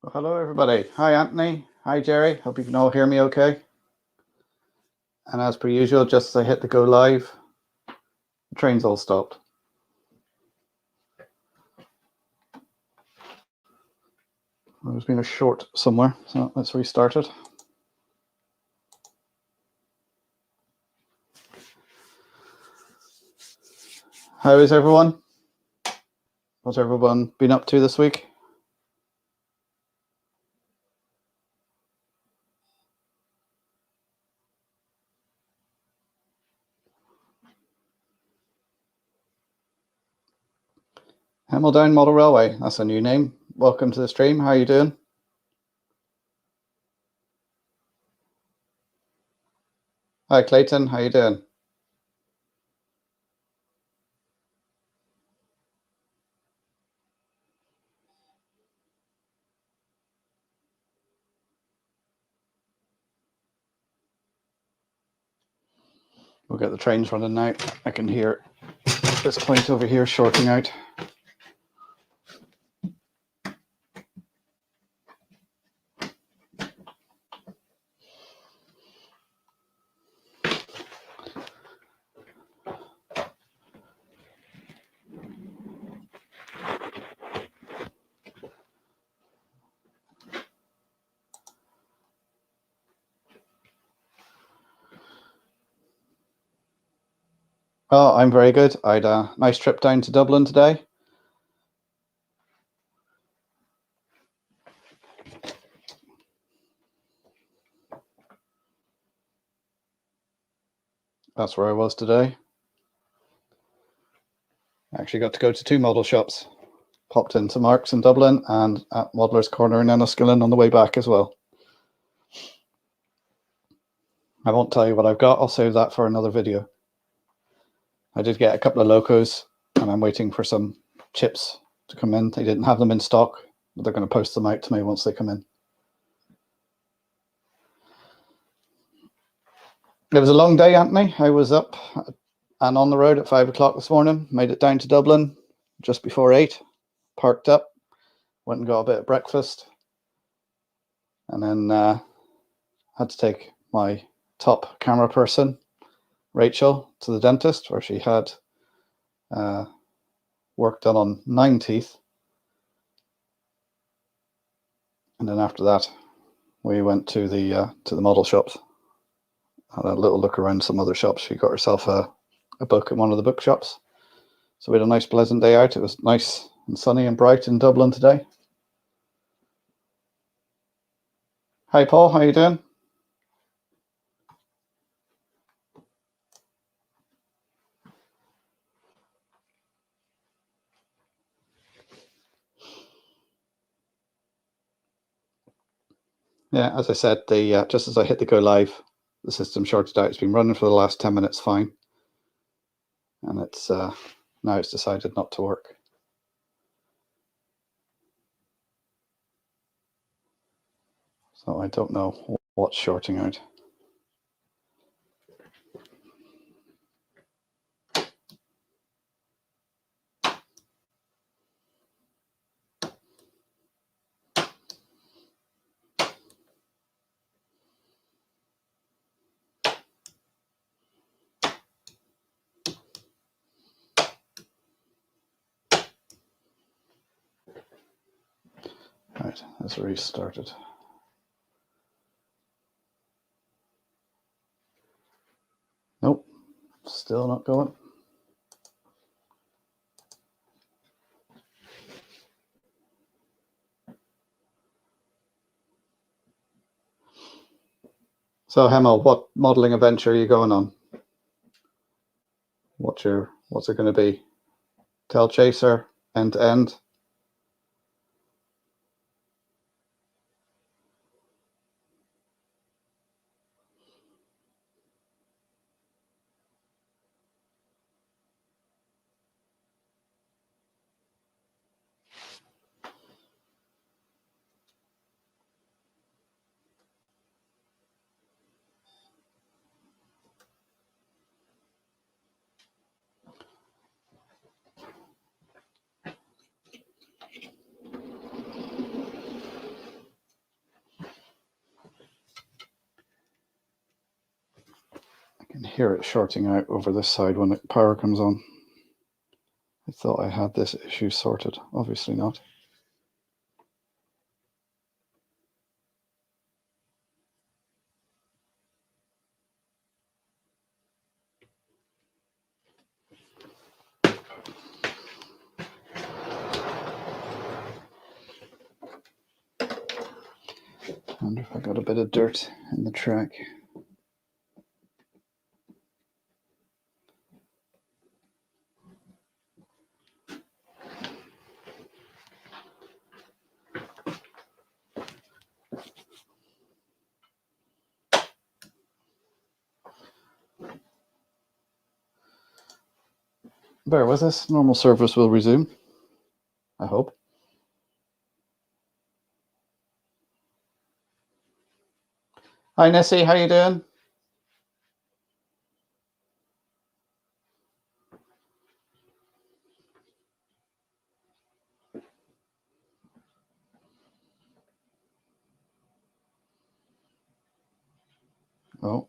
Well, hello, everybody. Hi, Anthony. Hi, Jerry. Hope you can all hear me okay. And as per usual, just as I hit the go live, the train's all stopped. There's been a short somewhere, so let's restart it. How is everyone? What's everyone been up to this week? Hemel Model Railway, that's a new name. Welcome to the stream. How are you doing? Hi, Clayton. How you doing? We'll get the trains running now. I can hear this point over here shorting out. Oh, I'm very good. I had a nice trip down to Dublin today. That's where I was today. I actually got to go to two model shops. Popped into Marks in Dublin and at Modeller's Corner in Enniskillen on the way back as well. I won't tell you what I've got. I'll save that for another video. I did get a couple of locos and I'm waiting for some chips to come in. They didn't have them in stock, but they're going to post them out to me once they come in. It was a long day, Anthony. I was up and on the road at 5 o'clock this morning. Made it down to Dublin just before 8. Parked up, went and got a bit of breakfast, and then had to take my top camera person, Rachel, to the dentist where she had work done on 9 teeth. And then after that, we went to the model shops. Had a little look around some other shops. She got herself a book at one of the bookshops. So we had a nice pleasant day out. It was nice and sunny and bright in Dublin today. Hi, Paul. How you doing? Yeah, as I said, just as I hit the go live, the system shorted out. It's been running for the last 10 minutes fine. And it's now it's decided not to work. So I don't know what's shorting out. Right, let's restart it. Nope, still not going. So Hemel, what modeling adventure are you going on? What's it going to be? Tail chaser, end to end? hear it shorting out over this side when the power comes on. I thought I had this issue sorted. Obviously not. I wonder if I got a bit of dirt in the track. Bear with us. Normal service will resume, I hope. Hi, Nessie. How you doing? Oh,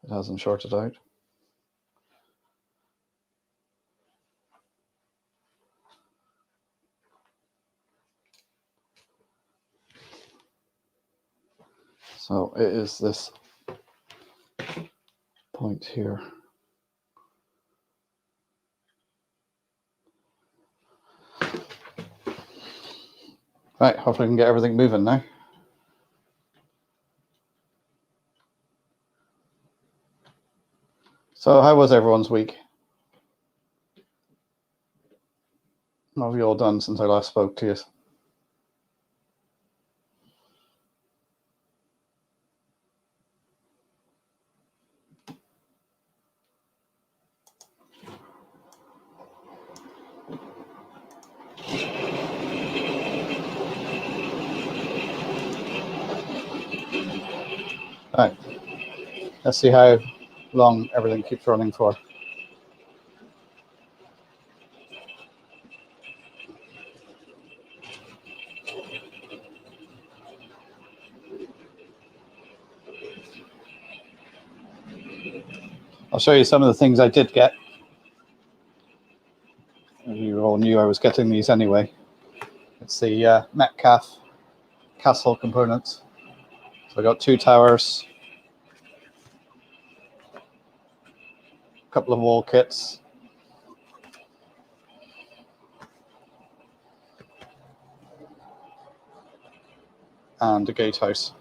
it hasn't shorted out. So it is this point here. Right, hopefully I can get everything moving now. So how was everyone's week? What have you all done since I last spoke to you? Right, let's see how long everything keeps running for. I'll show you some of the things I did get. You all knew I was getting these anyway. It's the Metcalfe Castle components. So I got 2 towers, a couple of wall kits, and a gatehouse.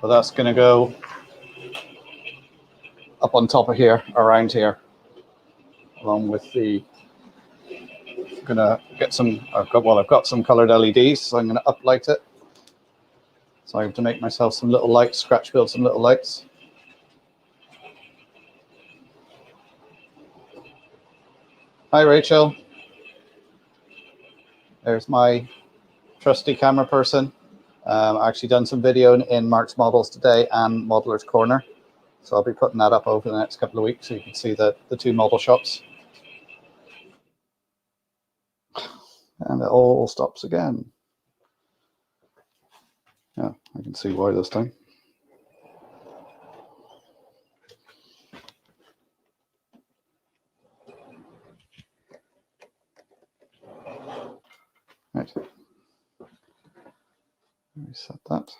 So that's going to go up on top of here, around here, along with the. Gonna get some. I've got some colored LEDs, so I'm going to uplight it. So I have to make myself some little lights, scratch build some little lights. Hi, Rachel. There's my trusty camera person. I actually done some video in Mark's Models today and Modeler's Corner. So I'll be putting that up over the next couple of weeks so you can see the 2 model shops. And it all stops again. Yeah, I can see why this time. Right. Reset that.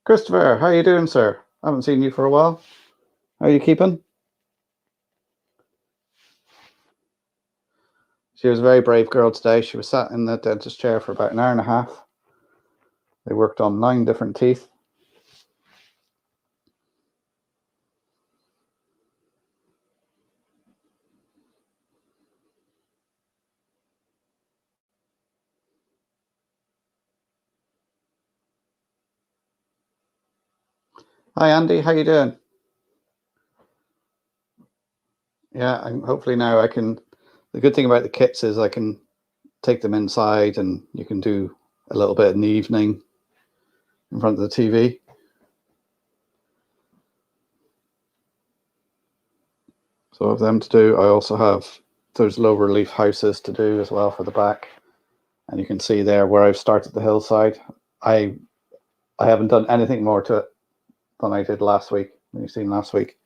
Christopher, how are you doing, sir? I haven't seen you for a while. How are you keeping? She was a very brave girl today. She was sat in the dentist chair for about an hour and a half. They worked on 9 different teeth. Hi, Andy. How you doing? Yeah, hopefully now I can. The good thing about the kits is I can take them inside and you can do a little bit in the evening in front of the TV. So I have them to do. I also have those low relief houses to do as well for the back. And you can see there where I've started the hillside. I haven't done anything more to it than I did last week. When you've seen last week,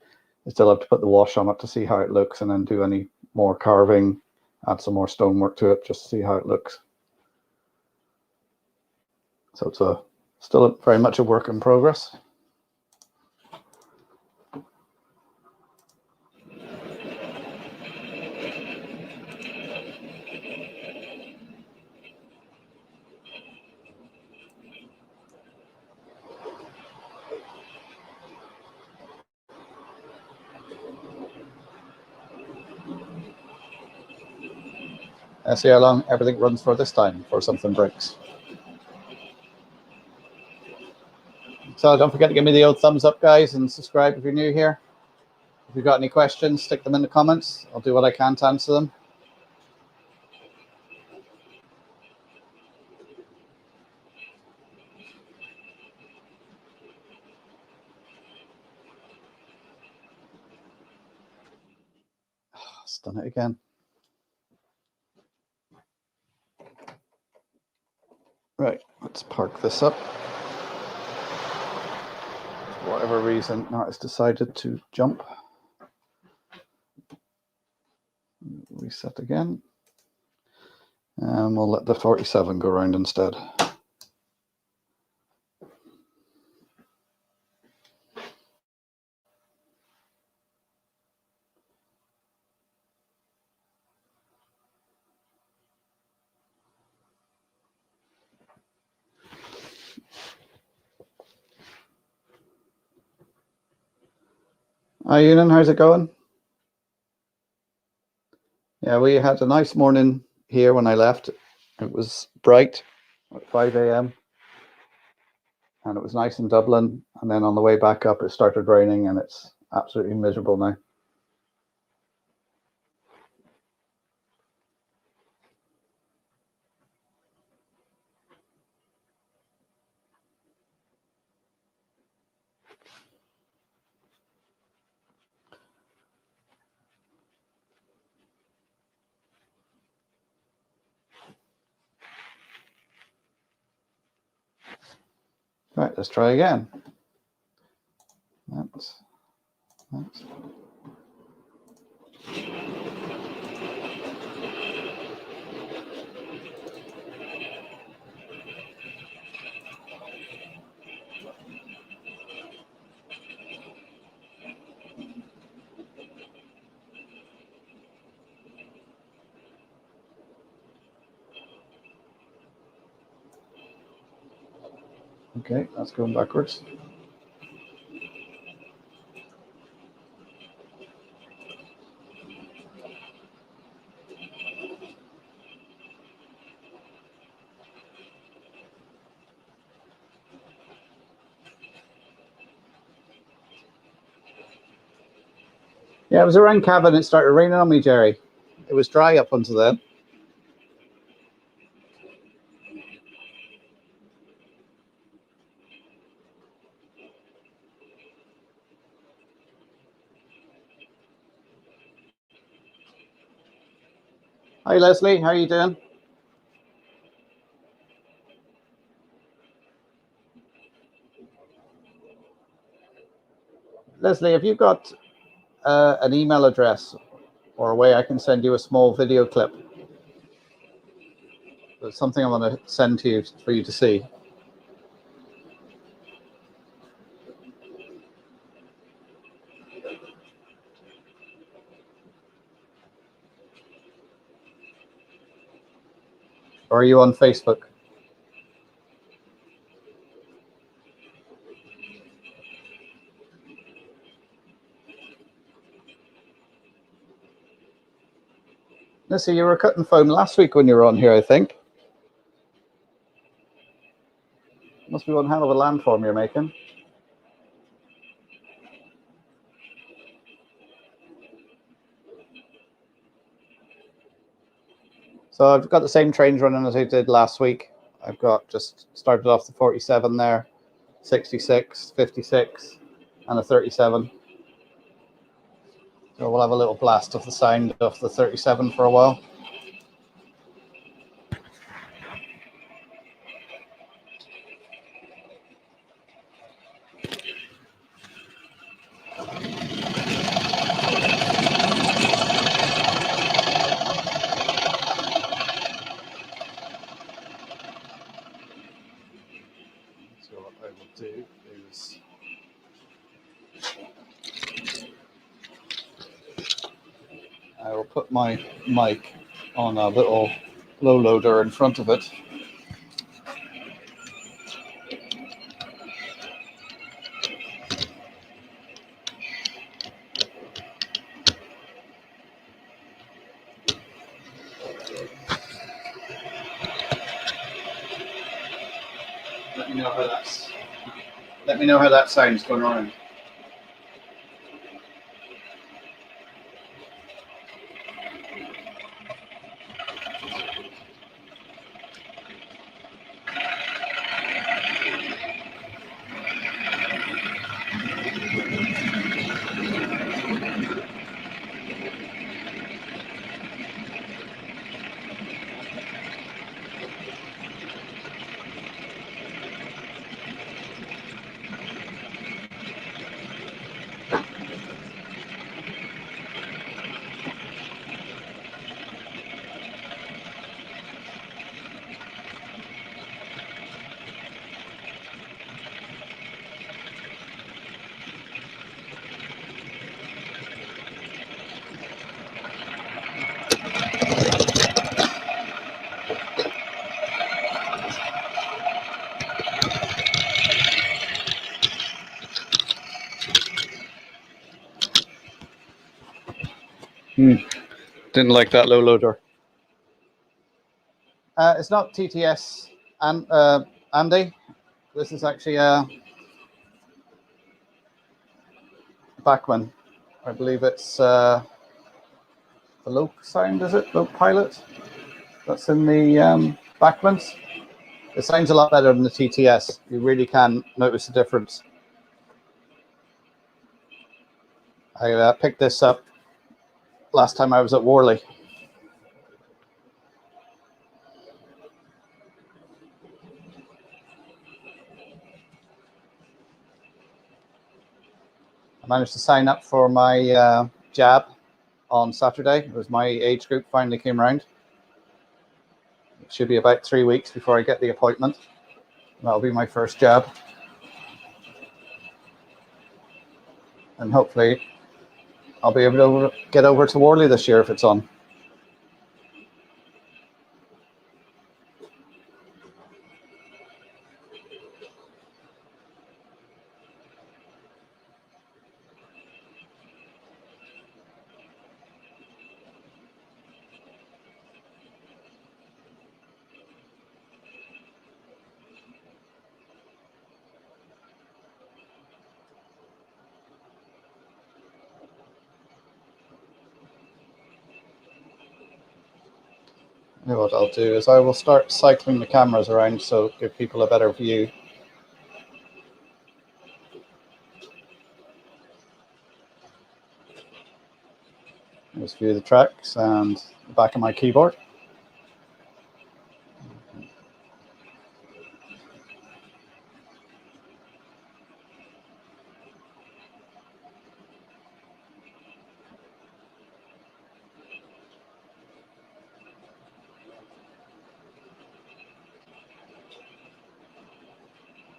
I still have to put the wash on it to see how it looks, and then do any more carving, add some more stonework to it just to see how it looks. So it's still very much a work in progress. Let's see how long everything runs for this time before something breaks. So don't forget to give me the old thumbs up, guys, and subscribe if you're new here. If you've got any questions, stick them in the comments. I'll do what I can to answer them. It's done it again. Right, let's park this up. For whatever reason, now it's decided to jump. Reset again. And we'll let the 47 go around instead. Hi, Ewan, how's it going? Yeah, we had a nice morning here when I left. It was bright at 5 a.m. and it was nice in Dublin. And then on the way back up, it started raining and it's absolutely miserable now. Right, let's try again. That's. Okay, that's going backwards. Yeah, it was around Cavan. It started raining on me, Jerry. It was dry up until then. Hi, Leslie. How are you doing? Leslie, have you got an email address or a way I can send you a small video clip? There's something I want to send to you for you to see. Or are you on Facebook? Let's see, you were cutting foam last week when you were on here, I think. Must be one hell of a landform you're making. So I've got the same trains running as I did last week. I've got just started off the 47 there, 66, 56, and a 37. So we'll have a little blast of the sound of the 37 for a while. what I will do is I will put my mic on a little low loader in front of it. Let me know how that sounds going around. Didn't like that low loader. It's not TTS, and Andy. This is actually a Bachmann. I believe it's the Loke sound, is it? Loke Pilot. That's in the Bachmanns. It sounds a lot better than the TTS. You really can notice the difference. I picked this up last time I was at Worley. I managed to sign up for my jab on Saturday. It was my age group finally came around. It should be about 3 weeks before I get the appointment. That'll be my first jab. And hopefully I'll be able to get over to Worley this year if it's on. What I'll do is I will start cycling the cameras around so give people a better view. Let's view the tracks and the back of my keyboard.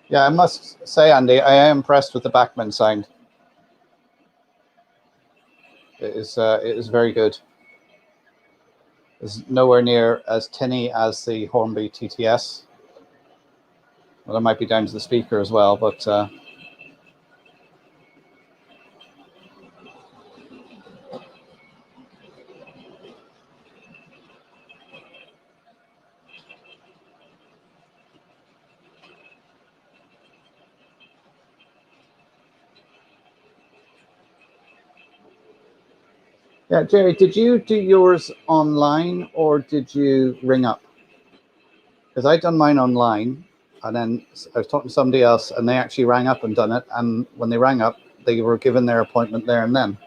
Yeah, I must say, Andy, I am impressed with the Bachmann sound. It is very good. It's nowhere near as tinny as the Hornby TTS. Well, it might be down to the speaker as well, but yeah, Jerry, did you do yours online or did you ring up? Because I done mine online, and then I was talking to somebody else, and they actually rang up and done it. And when they rang up, they were given their appointment there and then.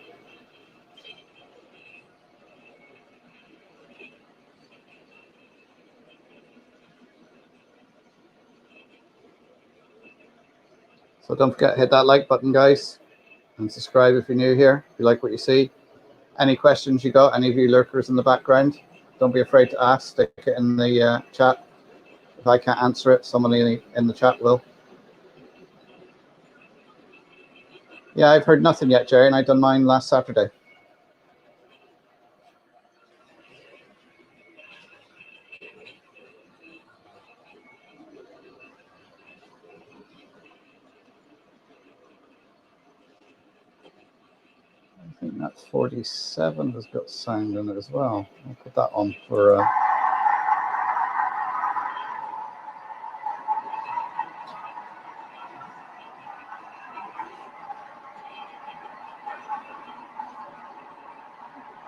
So don't forget to hit that like button, guys, and subscribe if you're new here. If you like what you see. Any questions you got, any of you lurkers in the background, don't be afraid to ask. Stick it in the chat. If I can't answer it, somebody in the chat will. Yeah, I've heard nothing yet, Jerry, and I done mine last Saturday. I think that 47 has got sound in it as well. I'll put that on for...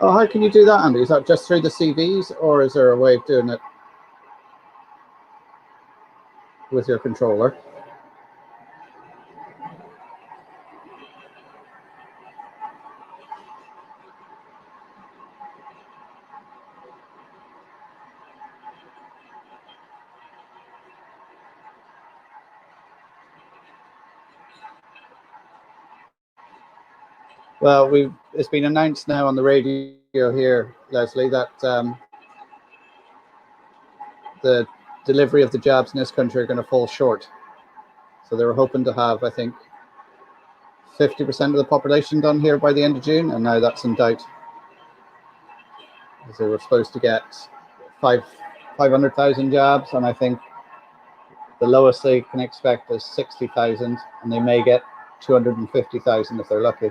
Oh, how can you do that, Andy? Is that just through the CVs, or is there a way of doing it with your controller? Well, it's been announced now on the radio here, Leslie, that the delivery of the jabs in this country are going to fall short. So they were hoping to have, I think, 50% of the population done here by the end of June, and now that's in doubt. Because they were supposed to get 500,000 jabs, and I think the lowest they can expect is 60,000, and they may get 250,000 if they're lucky.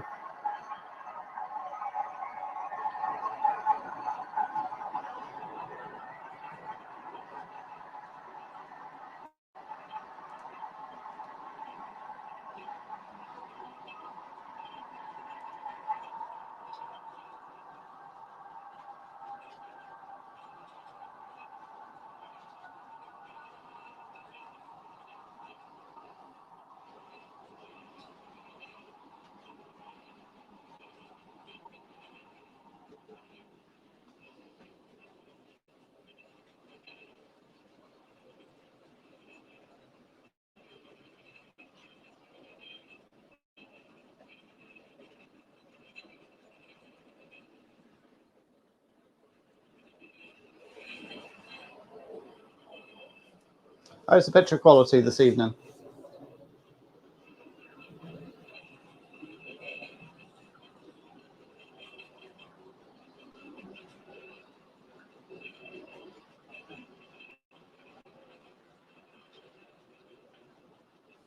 How's the picture quality this evening?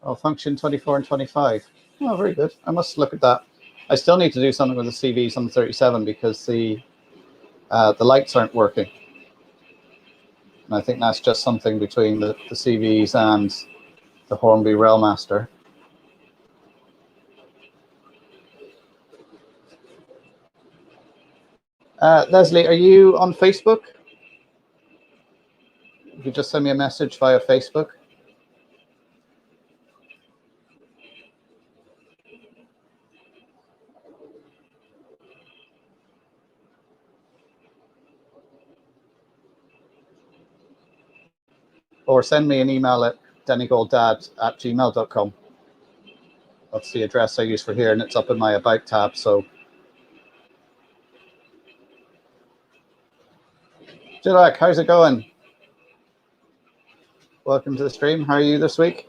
Oh, function 24 and 25. Oh, very good. I must look at that. I still need to do something with the CVs on the 37 because the lights aren't working. And I think that's just something between the CVs and the Hornby Railmaster. Leslie, are you on Facebook? You could just send me a message via Facebook. Or send me an email at dennygolddad@gmail.com. That's the address I use for here, and it's up in my About tab. So, Jilak, how's it going? Welcome to the stream. How are you this week?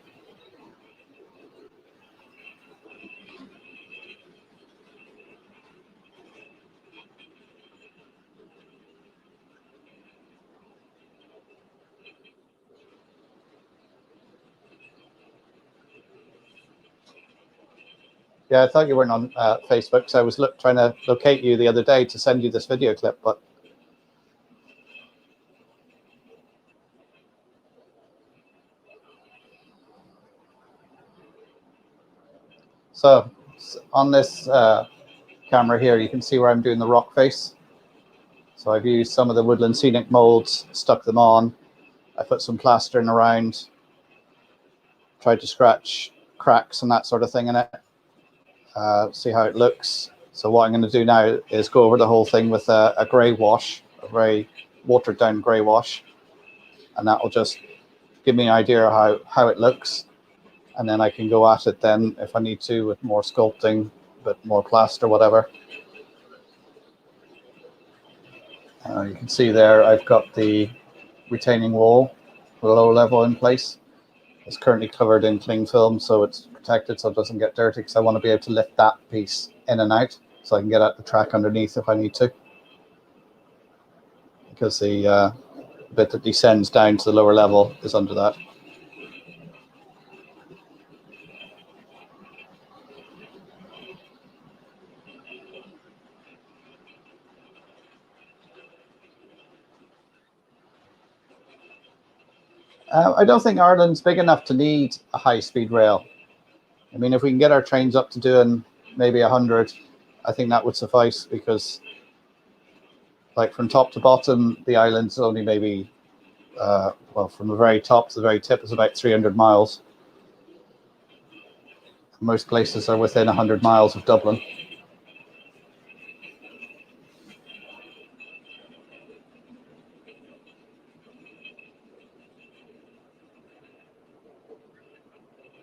Yeah, I thought you weren't on Facebook, so I was trying to locate you the other day to send you this video clip, but so on this camera here, you can see where I'm doing the rock face. So I've used some of the Woodland Scenic molds, stuck them on. I put some plastering around, tried to scratch cracks and that sort of thing in it. See how it looks. So what I'm going to do now is go over the whole thing with a grey wash, a very watered down grey wash, and that will just give me an idea of how it looks, and then I can go at it then if I need to with more sculpting, but more plaster, whatever. You can see there I've got the retaining wall, the lower level in place. It's currently covered in cling film, so it's protected so it doesn't get dirty, because I want to be able to lift that piece in and out so I can get at the track underneath if I need to. Because the bit that descends down to the lower level is under that. I don't think Ireland's big enough to need a high-speed rail. I mean, if we can get our trains up to doing maybe 100, I think that would suffice, because like from top to bottom, the island's only maybe, well, from the very top to the very tip is about 300 miles. Most places are within 100 miles of Dublin.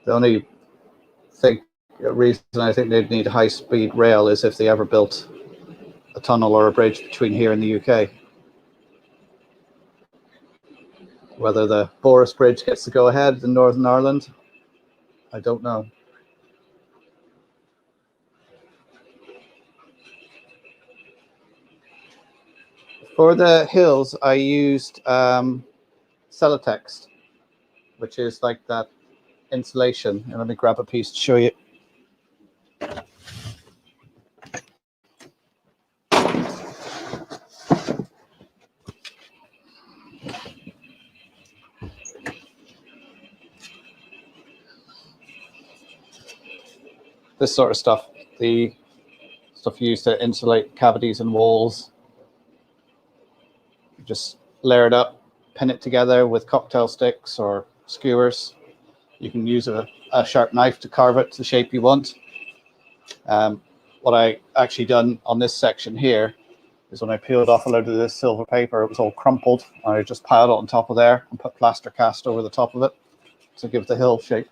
The only reason I think they'd need a high-speed rail is if they ever built a tunnel or a bridge between here and the UK. Whether the Boris Bridge gets to go ahead in Northern Ireland, I don't know. For the hills, I used Celotex, which is like that insulation. And let me grab a piece to show you. This sort of stuff, the stuff used to insulate cavities in walls. You just layer it up, pin it together with cocktail sticks or skewers. You can use a sharp knife to carve it to the shape you want. What I actually done on this section here is when I peeled off a load of this silver paper, it was all crumpled. I just piled it on top of there and put plaster cast over the top of it to give the hill shape.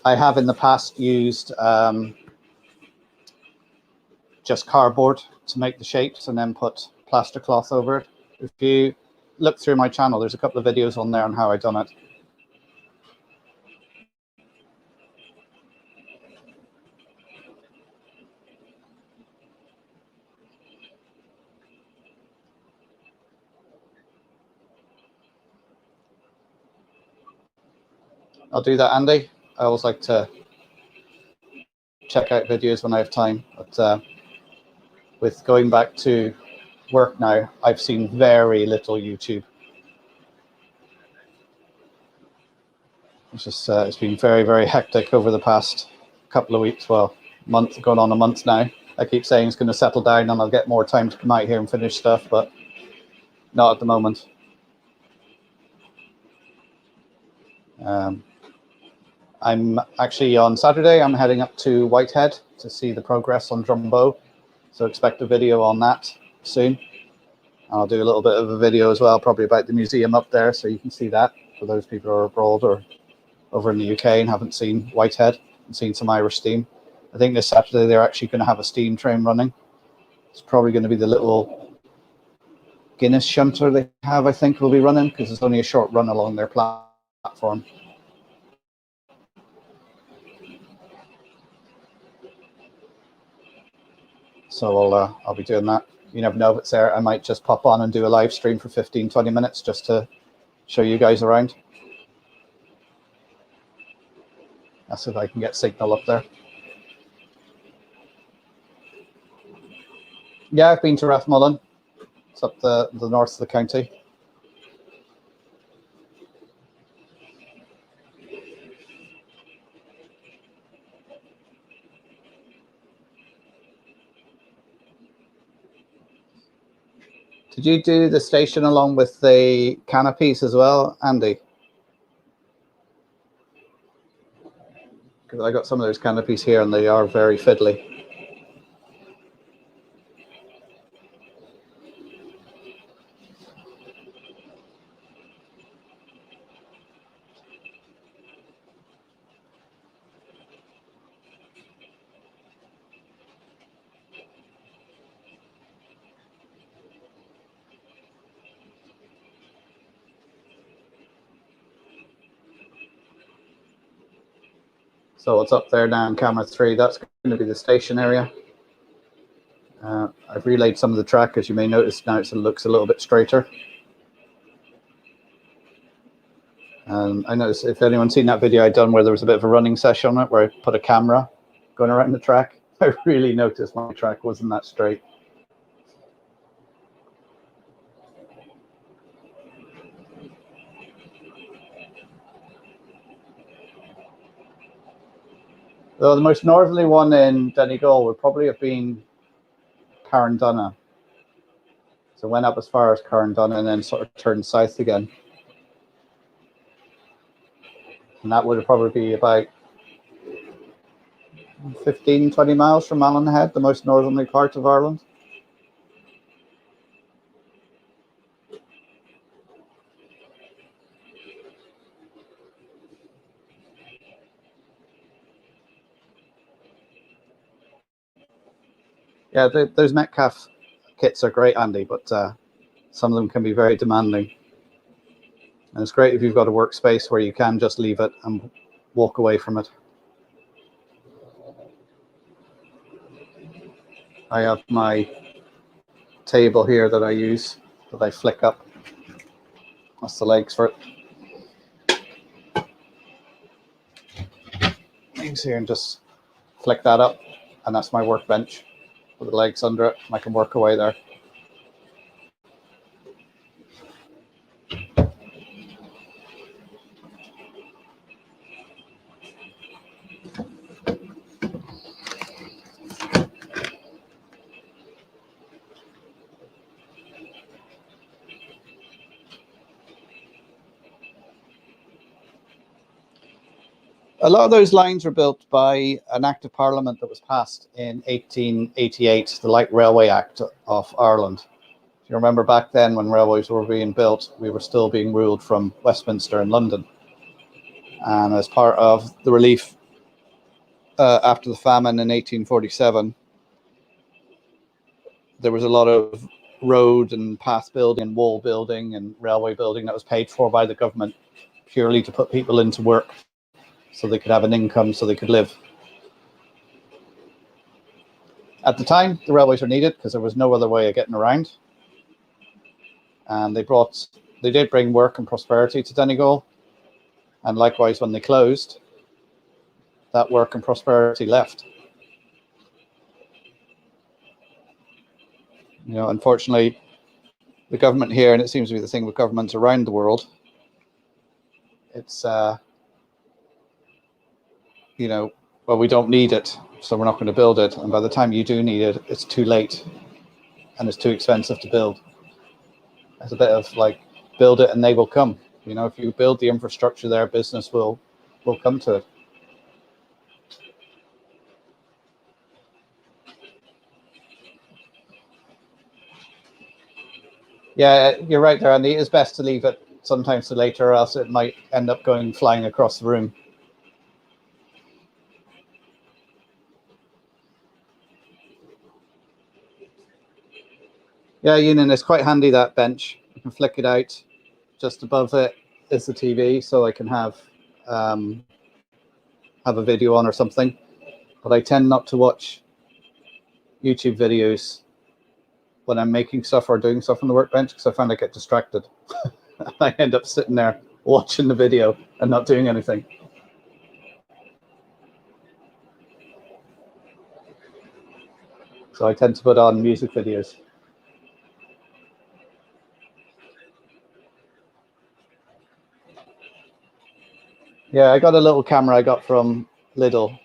I have in the past used just cardboard to make the shapes and then put plaster cloth over it. If you look through my channel, there's a couple of videos on there on how I done it. I'll do that, Andy. I always like to check out videos when I have time, but with going back to work now, I've seen very little YouTube. It's just it's been very, very hectic over the past couple of weeks. Well, month, going on a month now. I keep saying it's going to settle down and I'll get more time to come out here and finish stuff, but not at the moment. I'm actually on Saturday, I'm heading up to Whitehead to see the progress on Drumbo. So expect a video on that soon. I'll do a little bit of a video as well, probably about the museum up there, so you can see that for those people who are abroad or over in the UK and haven't seen Whitehead and seen some Irish steam. I think this Saturday they're actually going to have a steam train running. It's probably going to be the little Guinness shunter they have, I think, will be running, because it's only a short run along their platform. So I'll be doing that. You never know if it's there. I might just pop on and do a live stream for 15, 20 minutes just to show you guys around. That's if I can get signal up there. Yeah, I've been to Rathmullen. It's up the north of the county. Did you do the station along with the canopies as well, Andy? Because I got some of those canopies here and they are very fiddly. So it's up there now in camera 3. That's going to be the station area. I've relayed some of the track, as you may notice now. It looks a little bit straighter. And I noticed, if anyone's seen that video I'd done where there was a bit of a running session on it, where I put a camera going around the track, I really noticed my track wasn't that straight. Though the most northerly one in Donegal would probably have been Carndonagh. So went up as far as Carndonagh and then sort of turned south again. And that would probably be about 15, 20 miles from Malin Head, the most northerly part of Ireland. Yeah, those Metcalfe kits are great, Andy, but some of them can be very demanding. And it's great if you've got a workspace where you can just leave it and walk away from it. I have my table here that I use, that I flick up. That's the legs for it. You can see and just flick that up, and that's my workbench with the legs under it, and I can work away there. A lot of those lines were built by an Act of Parliament that was passed in 1888, the Light Railway Act of Ireland. If you remember back then when railways were being built, we were still being ruled from Westminster and London. And as part of the relief after the famine in 1847, there was a lot of road and path building, wall building and railway building that was paid for by the government purely to put people into work so they could have an income, so they could live. At the time, the railways were needed because there was no other way of getting around. And they did bring work and prosperity to Donegal. And likewise, when they closed, that work and prosperity left. You know, unfortunately, the government here, and it seems to be the thing with governments around the world, it's, you know, well, we don't need it, so we're not going to build it. And by the time you do need it, it's too late and it's too expensive to build. It's a bit of like, build it and they will come. You know, if you build the infrastructure there, business will come to it. Yeah, you're right there, Andy. It's best to leave it sometimes to later, or else it might end up going flying across the room. Yeah, Ewan, it's quite handy, that bench. You can flick it out. Just above it is the TV, so I can have a video on or something. But I tend not to watch YouTube videos when I'm making stuff or doing stuff on the workbench because I find I get distracted. I end up sitting there watching the video and not doing anything. So I tend to put on music videos. Yeah, I got a little camera I got from Lidl,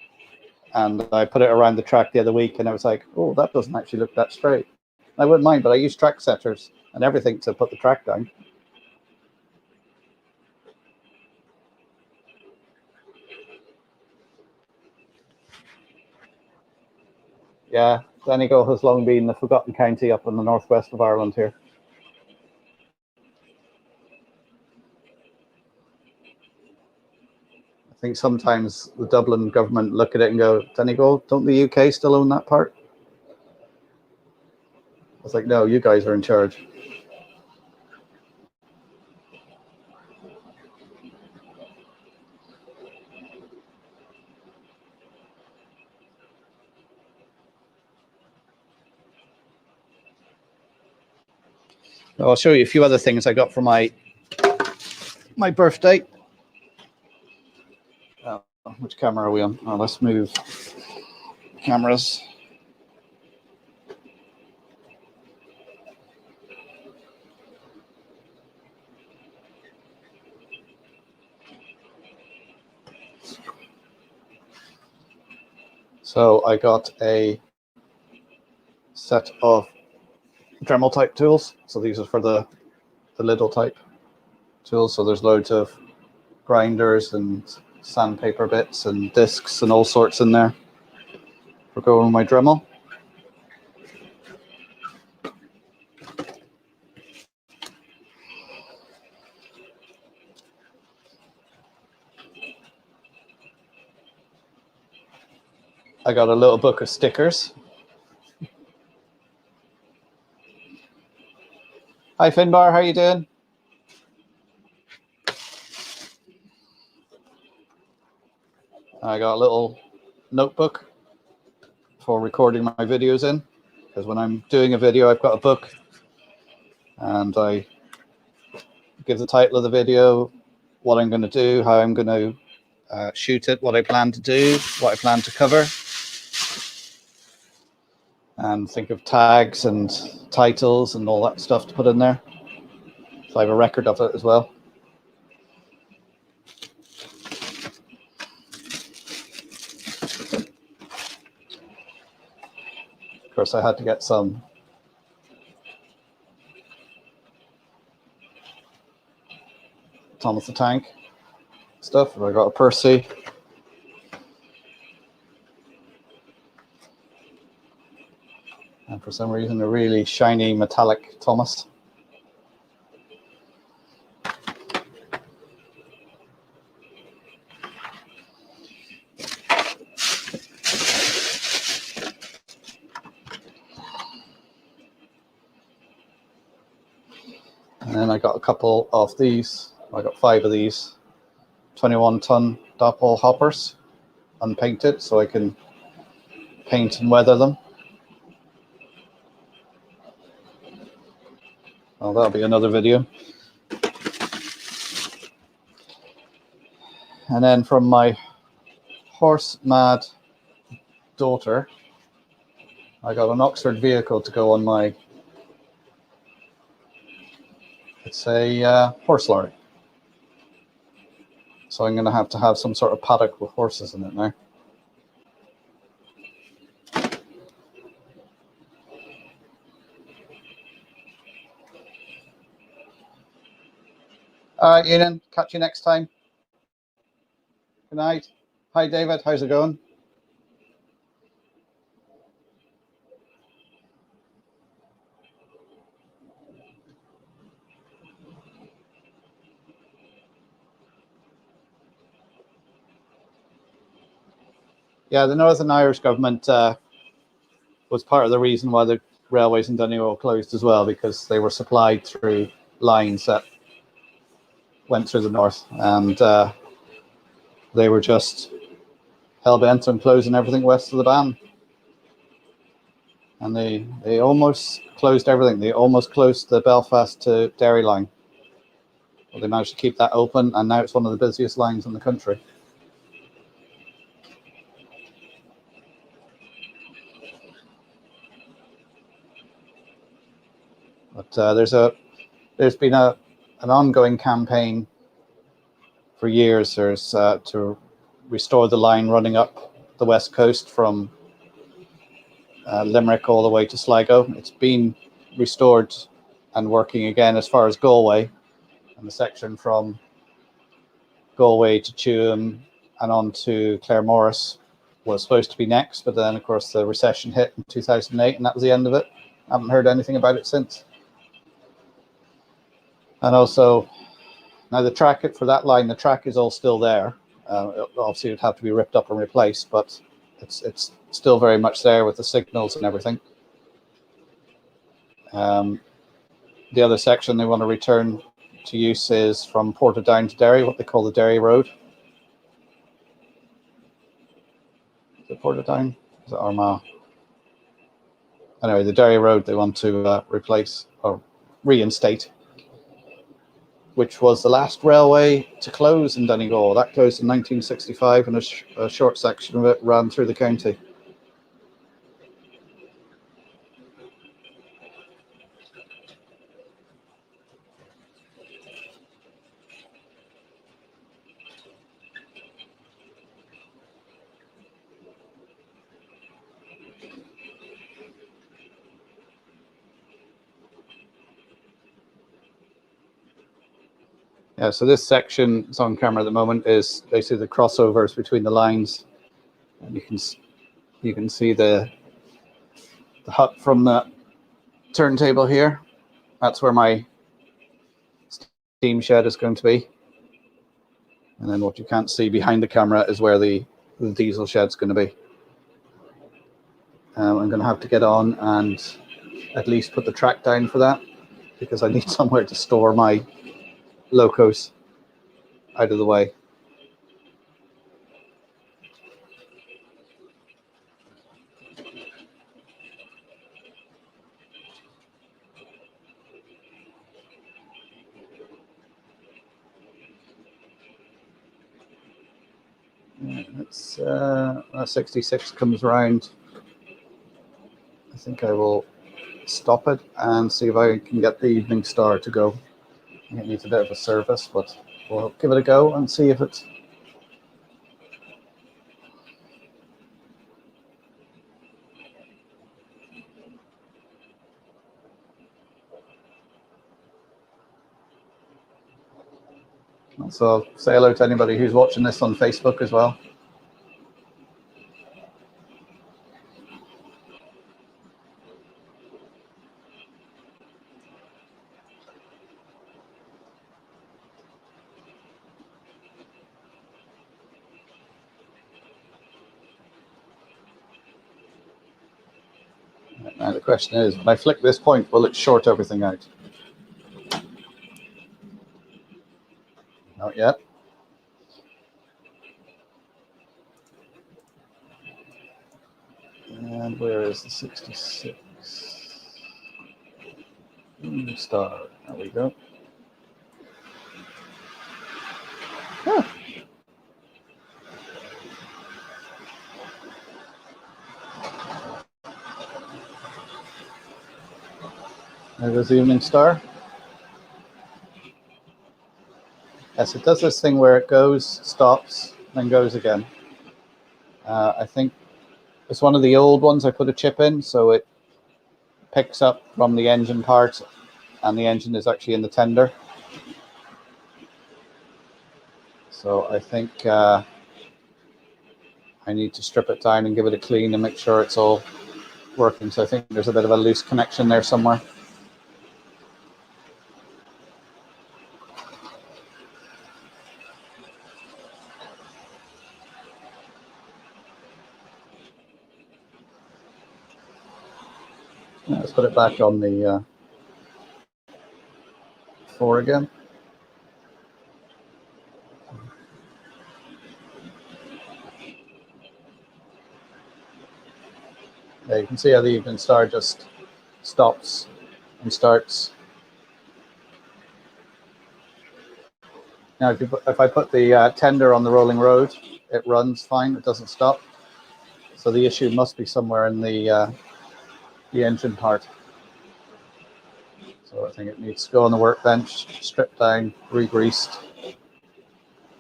and I put it around the track the other week, and I was like, oh, that doesn't actually look that straight. I wouldn't mind, but I use track setters and everything to put the track down. Yeah, Donegal has long been the forgotten county up in the northwest of Ireland here. I think sometimes the Dublin government look at it and go, Donegal, don't the UK still own that part? I was like, no, you guys are in charge. I'll show you a few other things I got for my birthday. Which camera are we on? Oh, let's move cameras. So I got a set of Dremel type tools. So these are for the Lidl type tools. So there's loads of grinders and sandpaper bits and discs and all sorts in there for going with my Dremel. I got a little book of stickers. Hi Finbar, how you doing? I got a little notebook for recording my videos in, because when I'm doing a video, I've got a book and I give the title of the video, what I'm going to do, how I'm going to shoot it, what I plan to do, what I plan to cover, and think of tags and titles and all that stuff to put in there. So I have a record of it as well. Of course, I had to get some Thomas the Tank stuff. I got a Percy. And for some reason, a really shiny metallic Thomas. And then I got a couple of these. I got 5 of these 21-ton Dapol hoppers, unpainted, so I can paint and weather them. Well, that'll be another video. And then from my horse mad daughter, I got an Oxford vehicle to go on my, it's a horse lorry. So I'm going to have some sort of paddock with horses in it now. All right, Ian, catch you next time. Good night. Hi, David. How's it going? Yeah, the Northern Irish government was part of the reason why the railways in Donegal closed as well, because they were supplied through lines that went through the north, and they were just hell-bent on closing everything west of the Bann. And they almost closed everything. They almost closed the Belfast to Derry line. Well, they managed to keep that open, and now it's one of the busiest lines in the country. But there's been an ongoing campaign for years. There's to restore the line running up the west coast from Limerick all the way to Sligo. It's been restored and working again as far as Galway, and the section from Galway to Tuam and on to Claremorris was supposed to be next, but then of course the recession hit in 2008 and that was the end of it. I haven't heard anything about it since. And also now the track for that line, the track is all still there. Obviously it would have to be ripped up and replaced, but it's still very much there with the signals and everything. The other section they want to return to use is from Portadown to Derry, what they call the Derry Road. Is it Portadown? Is it Armagh? Anyway, the Derry Road they want to replace or reinstate, which was the last railway to close in Donegal. That closed in 1965, and a short section of it ran through the county. Yeah, so this section is on camera at the moment is basically the crossovers between the lines, and you can see the hut from the turntable here. That's where my steam shed is going to be, and then what you can't see behind the camera is where the diesel shed's going to be. I'm going to have to get on and at least put the track down for that, because I need somewhere to store my locos out of the way. It's 66 comes around. I think I will stop it and see if I can get the Evening Star to go. It needs a bit of a service, but we'll give it a go and see if it's. So I'll say hello to anybody who's watching this on Facebook as well. Now the question is, when I flick this point, will it short everything out? Not yet. And where is the 66? Evening Star. There we go. Ah. There goes the Evening Star. Yes, it does this thing where it goes, stops, then goes again. I think it's one of the old ones I put a chip in, so it picks up from the engine part, and the engine is actually in the tender. So I think I need to strip it down and give it a clean and make sure it's all working. So I think there's a bit of a loose connection there somewhere. Let's put it back on the 4 again. Yeah, you can see how the Evening Star just stops and starts. Now, if I put the tender on the rolling road, it runs fine. It doesn't stop. So the issue must be somewhere in the engine part. So I think it needs to go on the workbench, stripped down, re-greased,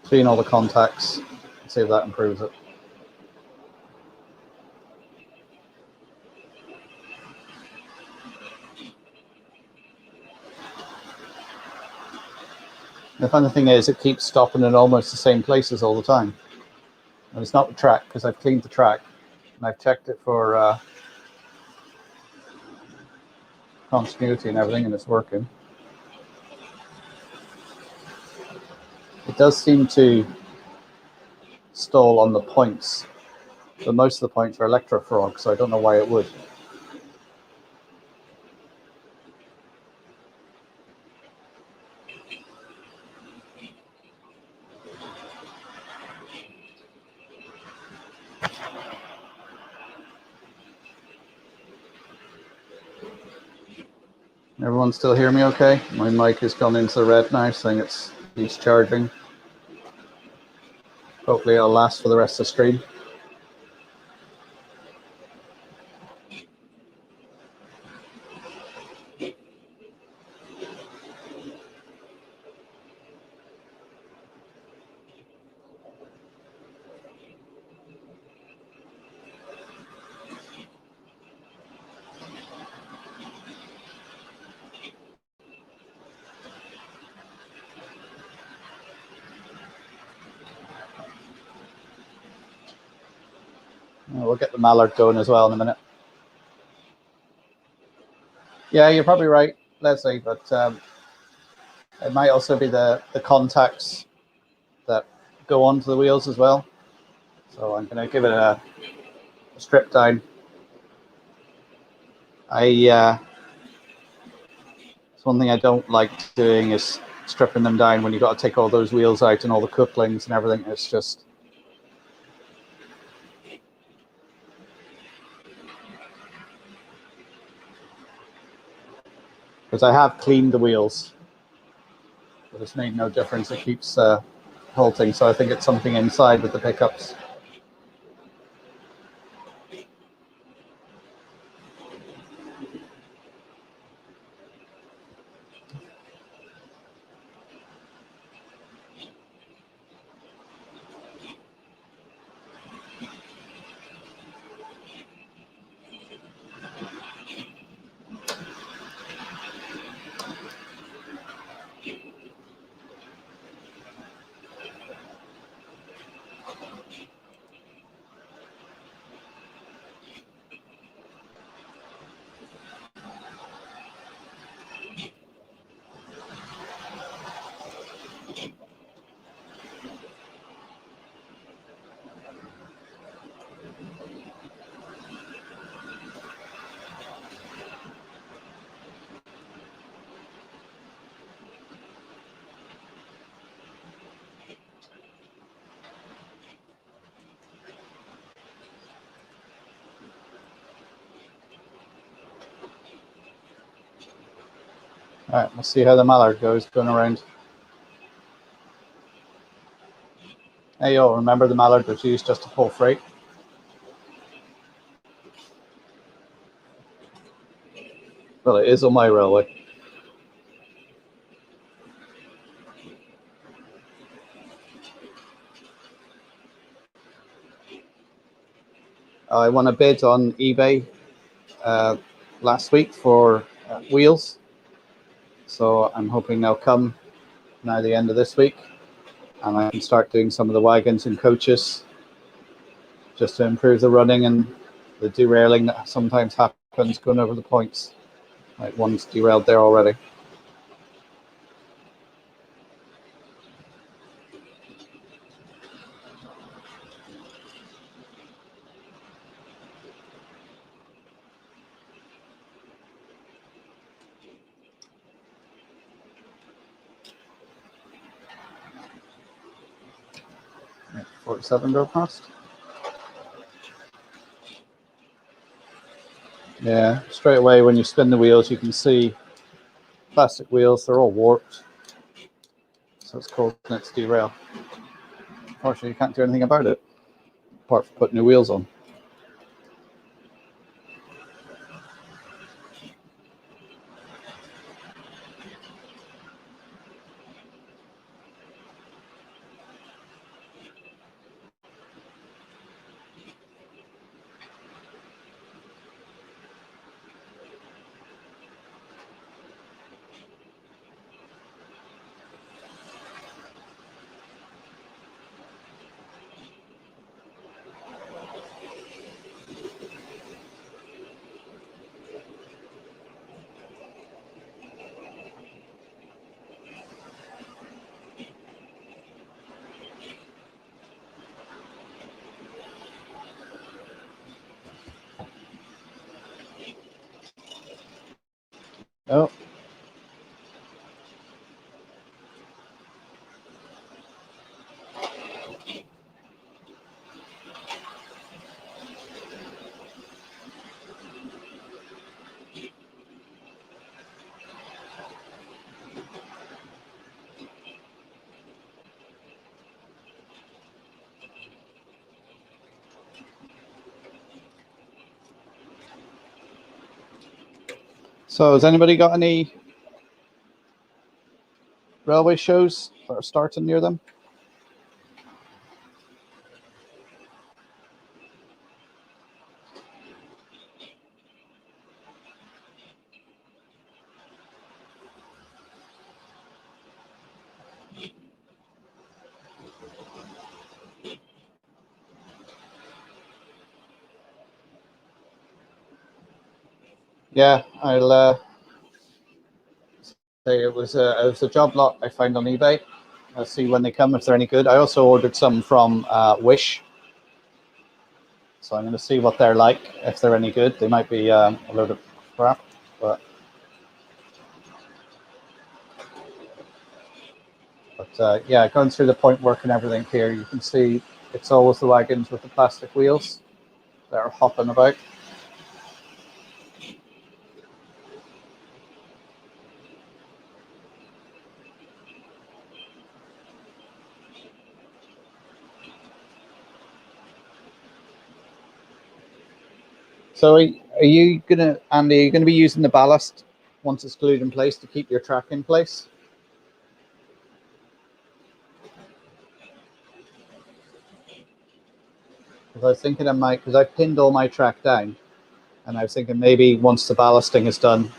clean all the contacts, and see if that improves it. The funny thing is, it keeps stopping in almost the same places all the time. And it's not the track, because I've cleaned the track and I've checked it for continuity and everything, and it's working. It does seem to stall on the points, but most of the points are Electrofrog, so I don't know why it would. Everyone still hear me okay? My mic has gone into the red now, saying it's charging. Hopefully it'll last for the rest of the stream. We'll get the mallard going as well in a minute. Yeah, you're probably right, Leslie, but it might also be the contacts that go onto the wheels as well. So I'm going to give it a strip down. It's one thing I don't like doing is stripping them down when you've got to take all those wheels out and all the couplings and everything. It's just... Because I have cleaned the wheels, but it's made no difference. It keeps halting, so I think it's something inside with the pickups. All right, we'll see how the mallard goes going around. Hey, yo, remember the mallard was used just to pull freight? Well, it is on my railway. I won a bid on eBay last week for wheels. So I'm hoping they'll come now the end of this week. And I can start doing some of the wagons and coaches just to improve the running and the derailing that sometimes happens going over the points. Like one's derailed there already. Yeah, 47 go past. Yeah, straight away when you spin the wheels, you can see plastic wheels, they're all warped. So it's causing it to derail. Unfortunately, you can't do anything about it, apart from putting new wheels on. So has anybody got any railway shows that are starting near them? Yeah, I'll say it was a job lot I found on eBay. I'll see when they come, if they're any good. I also ordered some from Wish. So I'm going to see what they're like, if they're any good. They might be a load of crap, but yeah, going through the point work and everything here, you can see it's always the wagons with the plastic wheels that are hopping about. So are you gonna, Andy, are you gonna be using the ballast once it's glued in place to keep your track in place? Because I was thinking I might, because I pinned all my track down, and I was thinking maybe once the ballasting is done,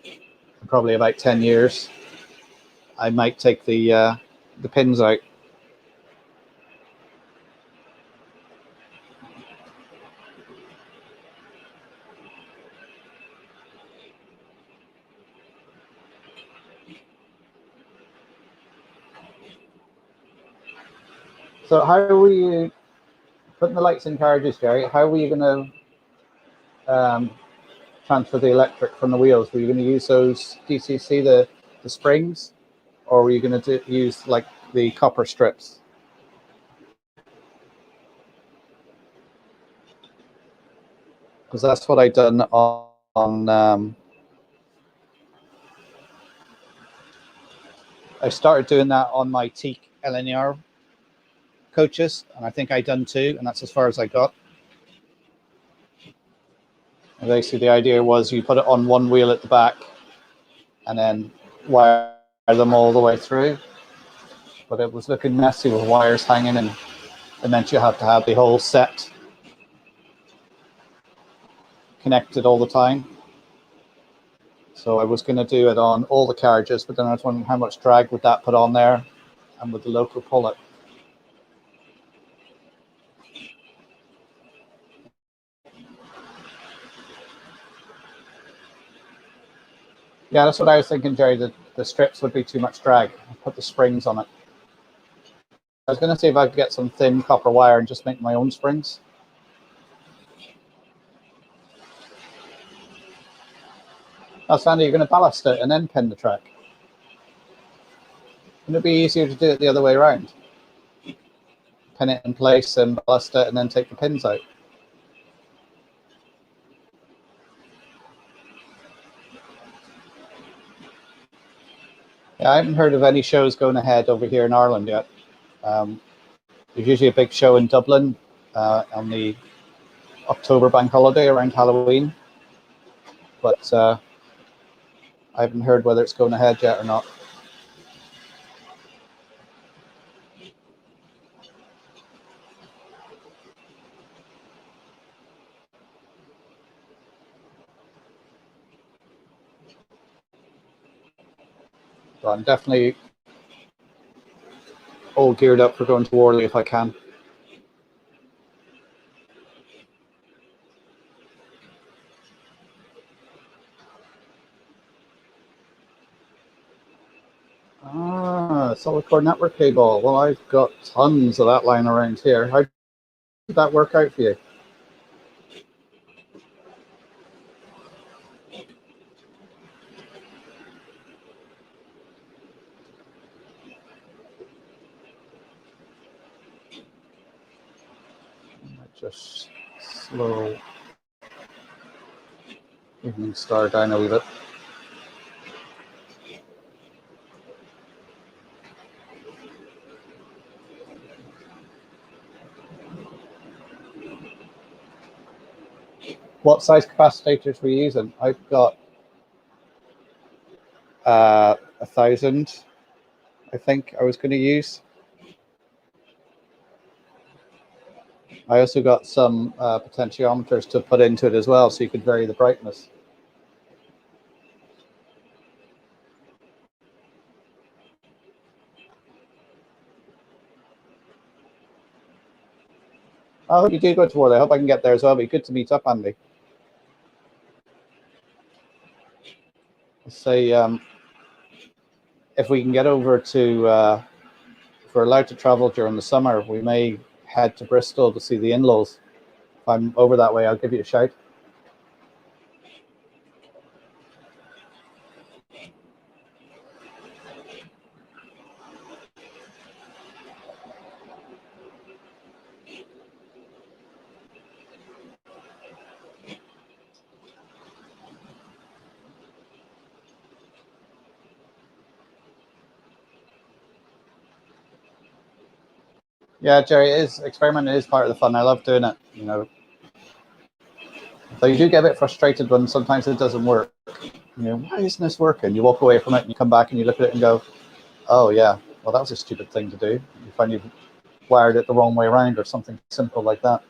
in probably about 10 years, I might take the pins out. So how are you putting the lights in carriages, Jerry? How were you going to transfer the electric from the wheels? Were you going to use those DCC, the springs, or were you going to use like the copper strips? Because that's what I done on I started doing that on my Teak LNR coaches, and I think I done two, and that's as far as I got. And basically, the idea was you put it on one wheel at the back, and then wire them all the way through. But it was looking messy with wires hanging, and it meant you had to have the whole set connected all the time. So I was going to do it on all the carriages, but then I was wondering how much drag would that put on there, and with the local pullet. Yeah, that's what I was thinking, Jerry. The strips would be too much drag. I'll put the springs on it. I was going to see if I could get some thin copper wire and just make my own springs. Oh, Sandy, you're going to ballast it and then pin the track. Wouldn't it be easier to do it the other way around? Pin it in place and ballast it and then take the pins out. Yeah, I haven't heard of any shows going ahead over here in Ireland yet. There's usually a big show in Dublin on the October bank holiday around Halloween, but I haven't heard whether it's going ahead yet or not. So I'm definitely all geared up for going to Worley if I can. Solid core network cable. Well, I've got tons of that lying around here. How did that work out for you? Just slow evening star down a wee bit. What size capacitors were you using? I've got 1,000, I think I was going to use. I also got some potentiometers to put into it as well, so you could vary the brightness. I hope you do go to Worley. I hope I can get there as well. It'd be good to meet up, Andy. Say, if we can get over to, if we're allowed to travel during the summer, we may head to Bristol to see the in-laws. If I'm over that way, I'll give you a shout. Yeah, Jerry, experimenting is part of the fun. I love doing it, you know. So you do get a bit frustrated when sometimes it doesn't work. You know, why isn't this working? You walk away from it and you come back and you look at it and go, oh yeah, well that was a stupid thing to do. You find you've wired it the wrong way around or something simple like that.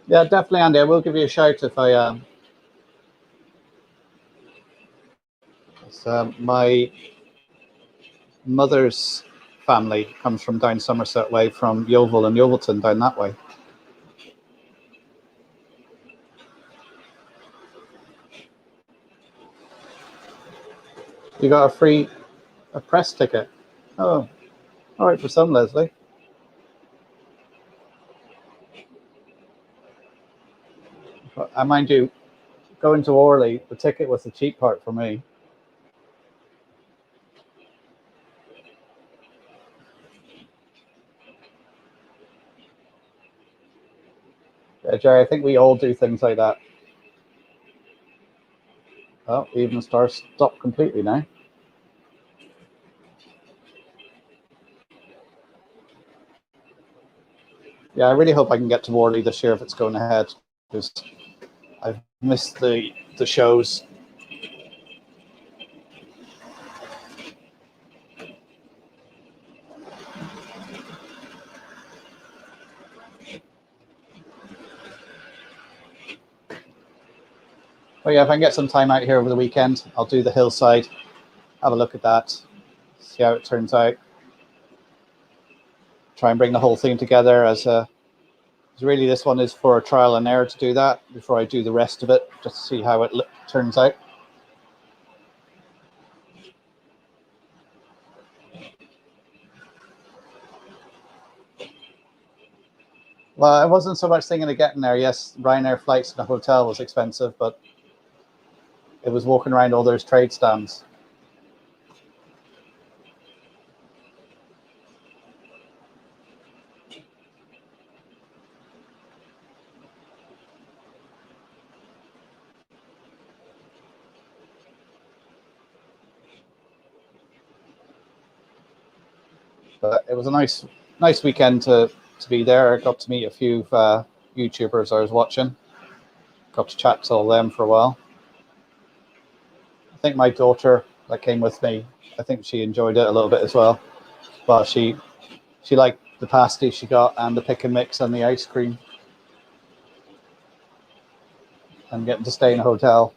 Yeah, definitely, Andy. I will give you a shout if I. My mother's family comes from down Somerset way, from Yeovil and Yeovilton down that way. You got a press ticket. Oh, all right for some, Leslie. But I mind you, going to Orley, the ticket was the cheap part for me. Yeah, Jerry, I think we all do things like that. Oh, even stars stopped completely now. Yeah, I really hope I can get to Worley this year if it's going ahead, because I've missed the shows. But yeah, if I can get some time out here over the weekend, I'll do the hillside, have a look at that, see how it turns out. Try and bring the whole thing together as a. Really, this one is for a trial and error to do that before I do the rest of it, just to see how it turns out. Well, I wasn't so much thinking of getting there. Yes, Ryanair flights and a hotel was expensive, but it was walking around all those trade stands. But it was a nice weekend to be there. I got to meet a few YouTubers I was watching. Got to chat to all them for a while. I think my daughter that came with me, I think she enjoyed it a little bit as well. Well, she liked the pasty she got and the pick and mix and the ice cream, and getting to stay in a hotel.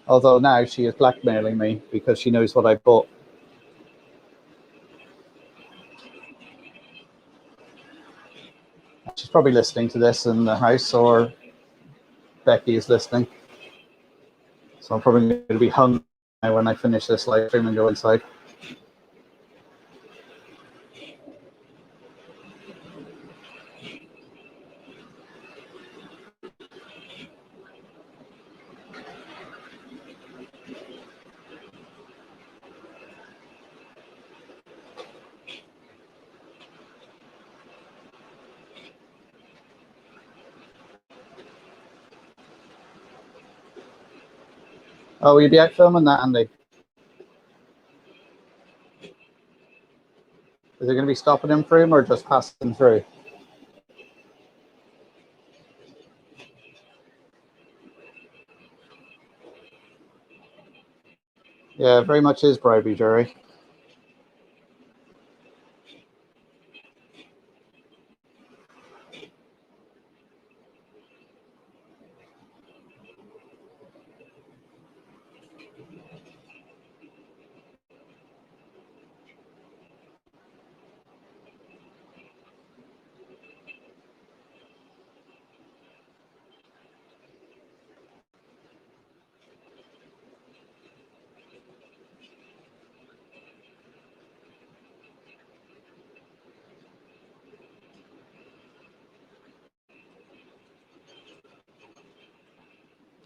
Although now she is blackmailing me because she knows what I bought. She's probably listening to this in the house, or Becky is listening. So I'm probably going to be hungry when I finish this live stream and go inside. Oh, will you be out filming that, Andy? Is it going to be stopping in for him or just passing through? Yeah, very much is bribery, Jerry.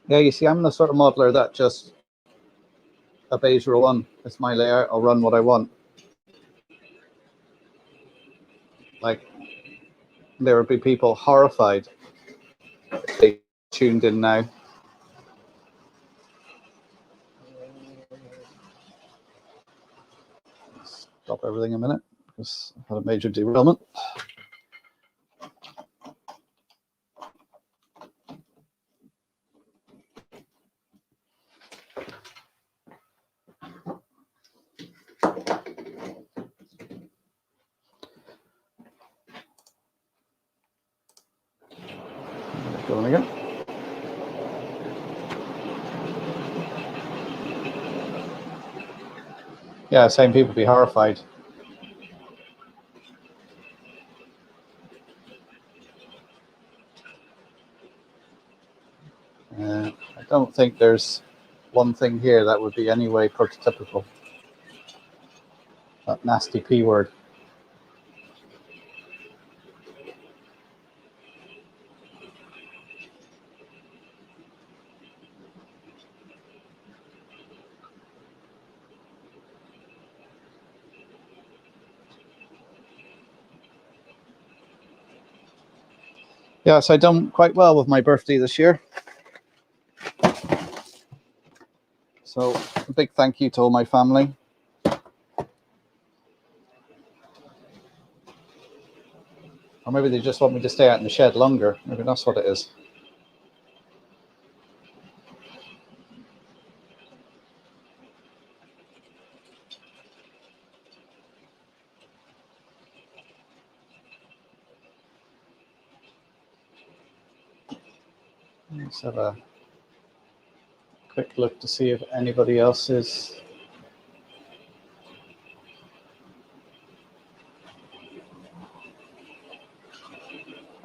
Yeah, you see, I'm the sort of modeler that just obeys rule one. It's my layout. I'll run what I want. Like, there would be people horrified if they tuned in now. Stop everything a minute because I've had a major derailment. Going again. Yeah, same people be horrified. I don't think there's one thing here that would be any way prototypical. That nasty P word. Yes, I done quite well with my birthday this year. So a big thank you to all my family. Or maybe they just want me to stay out in the shed longer. Maybe that's what it is. Let's have a quick look to see if anybody else is.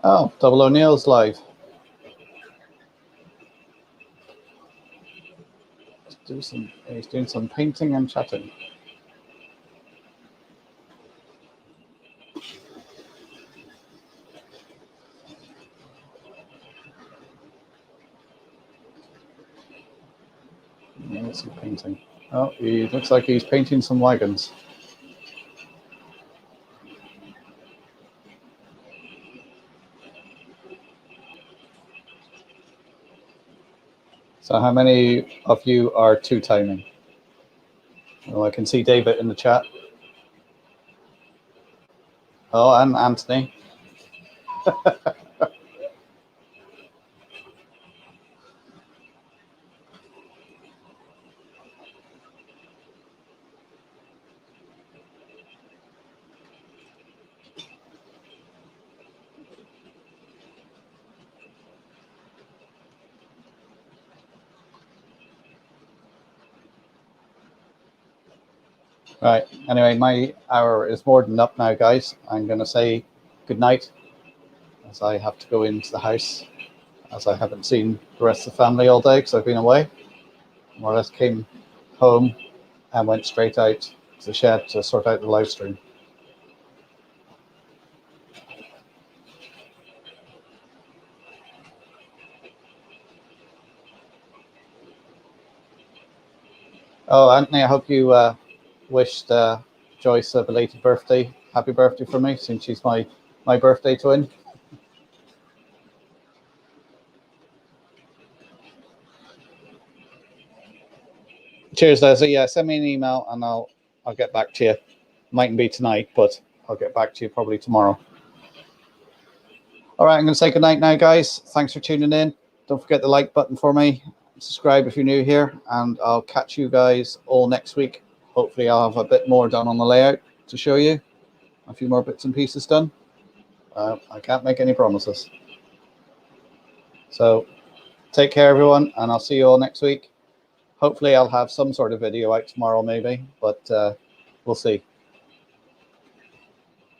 Oh, Double O'Neill's live. He's doing some painting and chatting. Yeah, what's he painting? Oh, he looks like he's painting some wagons. So how many of you are two-timing? Oh, I can see David in the chat. Oh, and Anthony. Right. Anyway, my hour is more than up now, guys. I'm going to say good night as I have to go into the house as I haven't seen the rest of the family all day because I've been away. More or less came home and went straight out to the shed to sort out the live stream. Oh, Anthony, I hope you wished Joyce a belated birthday. Happy birthday for me, since she's my birthday twin. Cheers, Leslie. Yeah, send me an email and I'll get back to you. Mightn't be tonight, but I'll get back to you probably tomorrow. All right, I'm going to say goodnight now, guys. Thanks for tuning in. Don't forget the like button for me. Subscribe if you're new here, and I'll catch you guys all next week. Hopefully I'll have a bit more done on the layout to show you. A few more bits and pieces done. I can't make any promises. So take care, everyone, and I'll see you all next week. Hopefully I'll have some sort of video out tomorrow, maybe, but we'll see.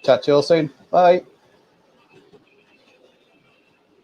Chat to you all soon. Bye.